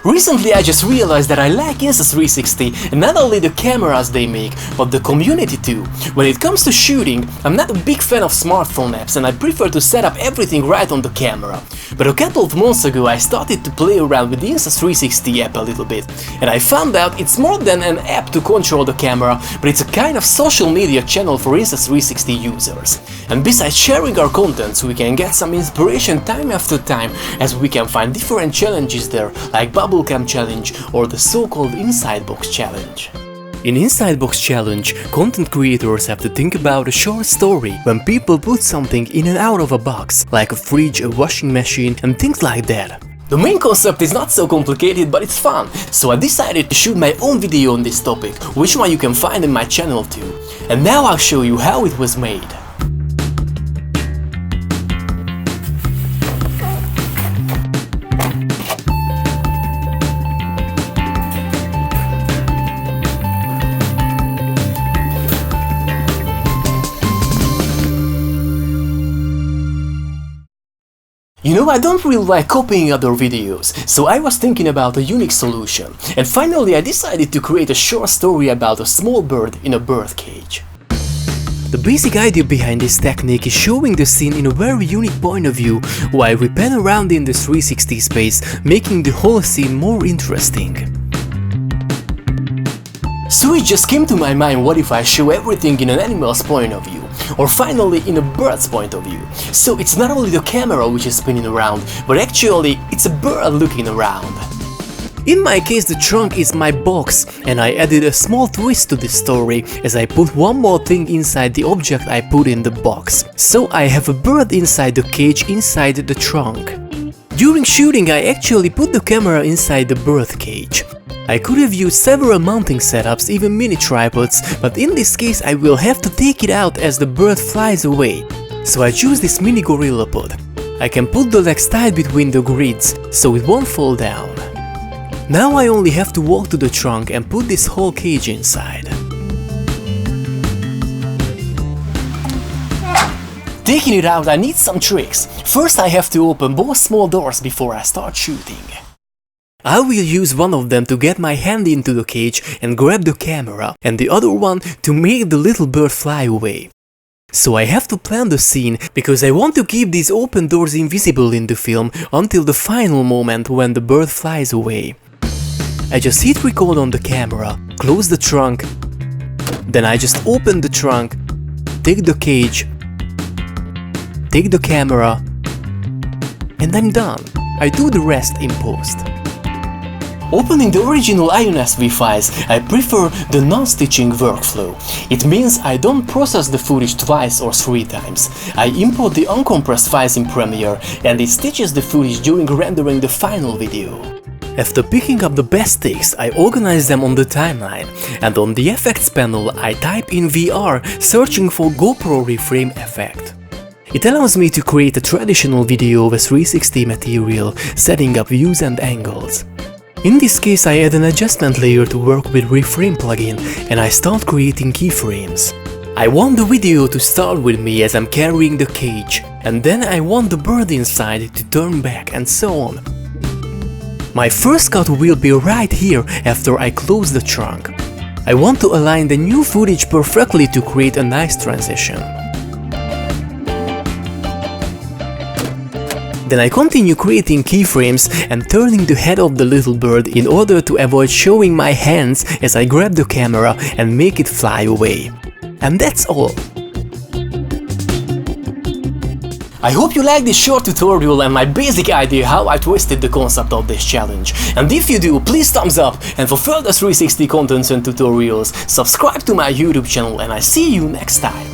Recently I just realized that I like Insta360 and not only the cameras they make, but the community too. When it comes to shooting, I'm not a big fan of smartphone apps and I prefer to set up everything right on the camera. But a couple of months ago I started to play around with the Insta360 app a little bit, and I found out it's more than an app to control the camera, but it's a kind of social media channel for Insta360 users. And besides sharing our contents, we can get some inspiration time after time, as we can find different challenges there, like Bubblecam Challenge or the so-called Insidebox Challenge. In Insidebox Challenge, content creators have to think about a short story when people put something in and out of a box, like a fridge, a washing machine and things like that. The main concept is not so complicated, but it's fun, so I decided to shoot my own video on this topic, which one you can find in my channel too. And now I'll show you how it was made. You know, I don't really like copying other videos, so I was thinking about a unique solution, and finally I decided to create a short story about a small bird in a bird cage. The basic idea behind this technique is showing the scene in a very unique point of view, while we pan around in the 360 space, making the whole scene more interesting. So it just came to my mind, what if I show everything in an animal's point of view? Or finally in a bird's point of view. So it's not only the camera which is spinning around, but actually it's a bird looking around. In my case the trunk is my box, and I added a small twist to this story as I put one more thing inside the object I put in the box. So I have a bird inside the cage inside the trunk. During shooting I actually put the camera inside the bird cage. I could have used several mounting setups, even mini tripods, but in this case I will have to take it out as the bird flies away. So I choose this mini gorilla pod. I can put the legs tight between the grids, so it won't fall down. Now I only have to walk to the trunk and put this whole cage inside. Taking it out I need some tricks. First I have to open both small doors before I start shooting. I will use one of them to get my hand into the cage and grab the camera, and the other one to make the little bird fly away. So I have to plan the scene, because I want to keep these open doors invisible in the film until the final moment when the bird flies away. I just hit record on the camera, close the trunk, then I just open the trunk, take the cage, take the camera, and I'm done. I do the rest in post. Opening the original INSV files, I prefer the non-stitching workflow. It means I don't process the footage twice or 3 times. I import the uncompressed files in Premiere and it stitches the footage during rendering the final video. After picking up the best takes, I organize them on the timeline, and on the effects panel I type in VR, searching for GoPro reframe effect. It allows me to create a traditional video with 360 material, setting up views and angles. In this case I add an adjustment layer to work with reframe plugin, and I start creating keyframes. I want the video to start with me as I'm carrying the cage, and then I want the bird inside to turn back, and so on. My first cut will be right here after I close the trunk. I want to align the new footage perfectly to create a nice transition. Then I continue creating keyframes and turning the head of the little bird in order to avoid showing my hands as I grab the camera and make it fly away. And that's all. I hope you liked this short tutorial and my basic idea how I twisted the concept of this challenge. And if you do, please thumbs up, and for further 360 contents and tutorials, subscribe to my YouTube channel, and I see you next time.